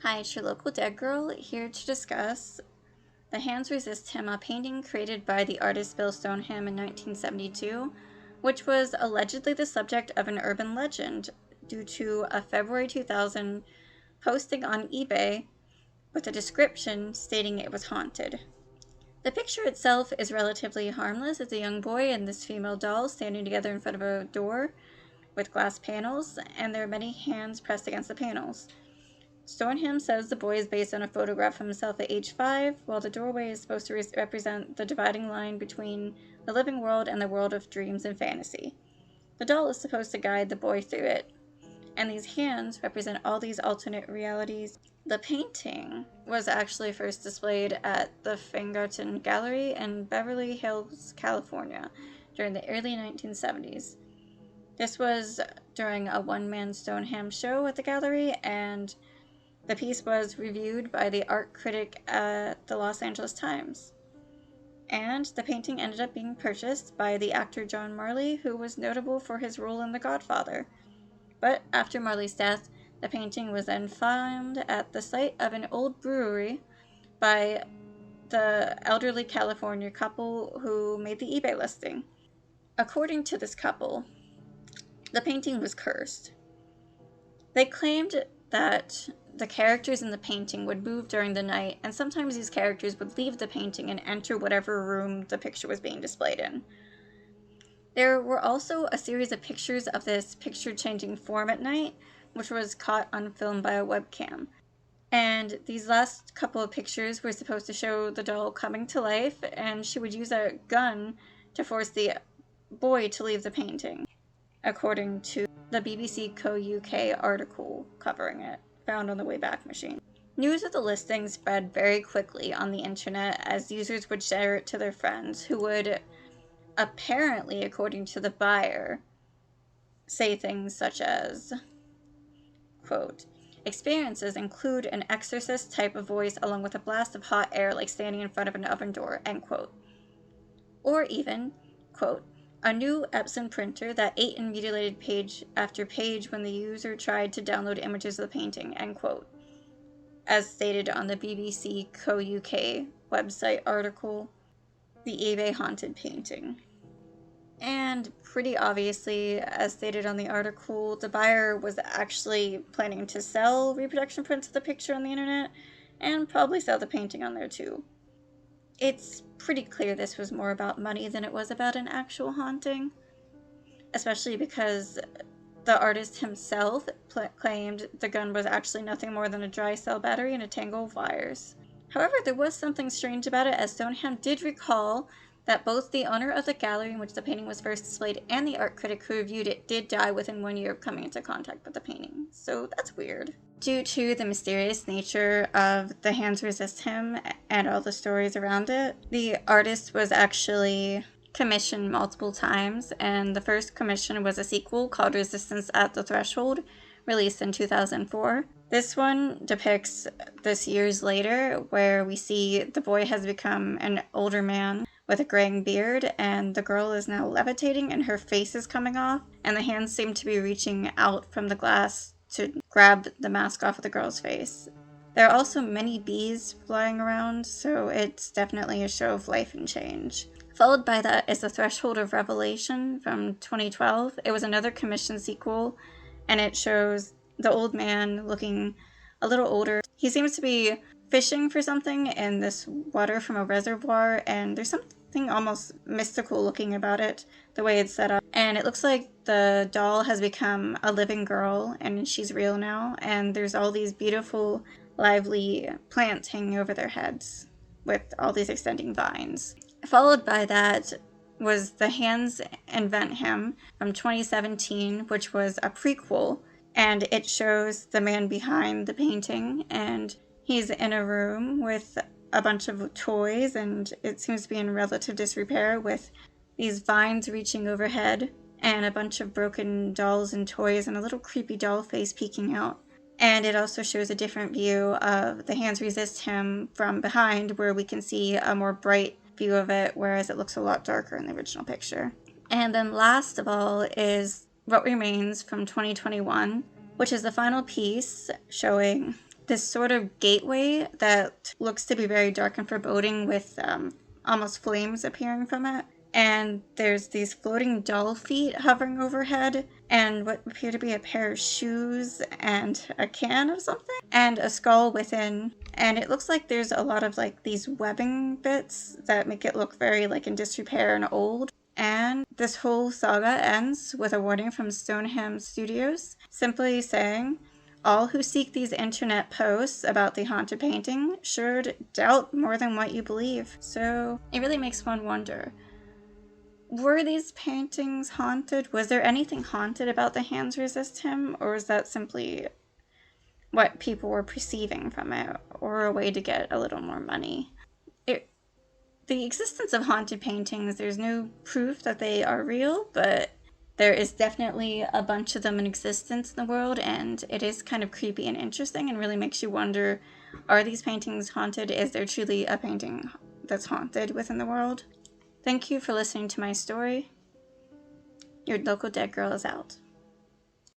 Hi, it's your local dead girl here to discuss The Hands Resist Him, a painting created by the artist Bill Stoneham in 1972, which was allegedly the subject of an urban legend due to a February 2000 posting on eBay with a description stating it was haunted. The picture itself is relatively harmless. It's a young boy and this female doll standing together in front of a door with glass panels, and there are many hands pressed against the panels. Stoneham says the boy is based on a photograph of himself at age 5, while the doorway is supposed to represent the dividing line between the living world and the world of dreams and fantasy. The doll is supposed to guide the boy through it, and these hands represent all these alternate realities. The painting was actually first displayed at the Feingarten Gallery in Beverly Hills, California, during the early 1970s. This was during a one-man Stoneham show at the gallery, and the piece was reviewed by the art critic at the Los Angeles Times. And the painting ended up being purchased by the actor John Marley, who was notable for his role in The Godfather. But after Marley's death, the painting was then found at the site of an old brewery by the elderly California couple who made the eBay listing. According to this couple, the painting was cursed. They claimed that the characters in the painting would move during the night, and sometimes these characters would leave the painting and enter whatever room the picture was being displayed in. There were also a series of pictures of this picture-changing form at night, which was caught on film by a webcam. And these last couple of pictures were supposed to show the doll coming to life, and she would use a gun to force the boy to leave the painting, according to the BBC Co UK article covering it, found on the Wayback Machine. News of the listing spread very quickly on the internet as users would share it to their friends, who would, apparently, according to the buyer, say things such as, quote, "Experiences include an exorcist type of voice along with a blast of hot air like standing in front of an oven door," end quote. Or even, quote, "A new Epson printer that ate and mutilated page after page when the user tried to download images of the painting," end quote, as stated on the BBC Co UK website article, The eBay Haunted Painting. And pretty obviously, as stated on the article, the buyer was actually planning to sell reproduction prints of the picture on the internet, and probably sell the painting on there too. It's pretty clear this was more about money than it was about an actual haunting, especially because the artist himself claimed the gun was actually nothing more than a dry cell battery and a tangle of wires. However, there was something strange about it, as Stoneham did recall that both the owner of the gallery in which the painting was first displayed and the art critic who reviewed it did die within 1 year of coming into contact with the painting. So that's weird. Due to the mysterious nature of The Hands Resist Him and all the stories around it, the artist was actually commissioned multiple times, and the first commission was a sequel called Resistance at the Threshold, released in 2004. This one depicts this years later, where we see the boy has become an older man with a graying beard, and the girl is now levitating and her face is coming off, and the hands seem to be reaching out from the glass to grab the mask off of the girl's face. There are also many bees flying around, so it's definitely a show of life and change. Followed by that is The Threshold of Revelation from 2012. It was another commissioned sequel, and it shows the old man looking a little older. He seems to be fishing for something in this water from a reservoir, and there's something almost mystical looking about it, the way it's set up. And it looks like the doll has become a living girl, and she's real now, and there's all these beautiful, lively plants hanging over their heads with all these extending vines. Followed by that was The Hands Invent Him from 2017, which was a prequel, and it shows the man behind the painting, and he's in a room with a bunch of toys, and it seems to be in relative disrepair, with these vines reaching overhead, and a bunch of broken dolls and toys, and a little creepy doll face peeking out. And it also shows a different view of The Hands Resist Him from behind, where we can see a more bright view of it, whereas it looks a lot darker in the original picture. And then last of all is What Remains from 2021, which is the final piece showing this sort of gateway that looks to be very dark and foreboding with almost flames appearing from it. And there's these floating doll feet hovering overhead, and what appear to be a pair of shoes and a can of something, and a skull within. And it looks like there's a lot of like these webbing bits that make it look very like in disrepair and old. And this whole saga ends with a warning from Stoneham Studios, simply saying, "All who seek these internet posts about the haunted painting should doubt more than what you believe." So it really makes one wonder, were these paintings haunted? Was there anything haunted about The Hands Resist Him, or was that simply what people were perceiving from it, or a way to get a little more money? The existence of haunted paintings, there's no proof that they are real, but there is definitely a bunch of them in existence in the world, and it is kind of creepy and interesting and really makes you wonder, are these paintings haunted? Is there truly a painting that's haunted within the world? Thank you for listening to my story. Your local dead girl is out.